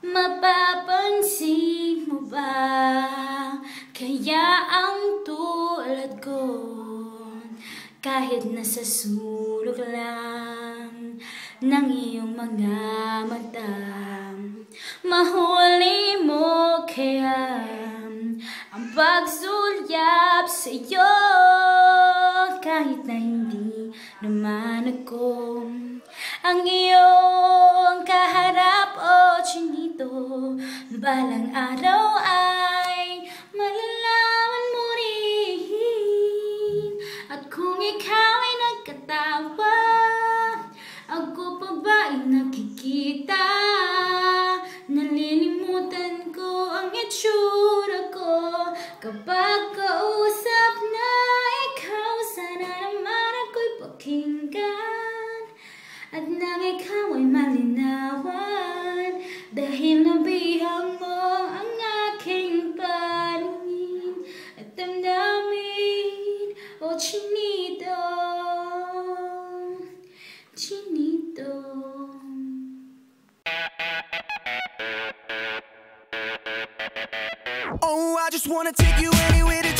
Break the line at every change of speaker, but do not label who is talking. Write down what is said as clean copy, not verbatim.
Mapapansin mo ba kaya ang tulad ko, kahit nasa sulok lang ng iyong mga mata, mahuli mo kaya ang pagsulyap sa'yo, kahit na hindi naman ako ang iyong kaharap o chinito. Balang araw ay malalaman mo rin, at kung ikaw ay nagkatawa, ako pa ba ay nakikita? Nalilimutan ko ang itsura ko kapag kausap na ikaw. Sana naman ako'y pakinggan at nang ikaw ay malinawan, dahil nabihag mo ang aking paningin at damdamin. O chinito, chinito.
Oh, I just wanna take you anywhere to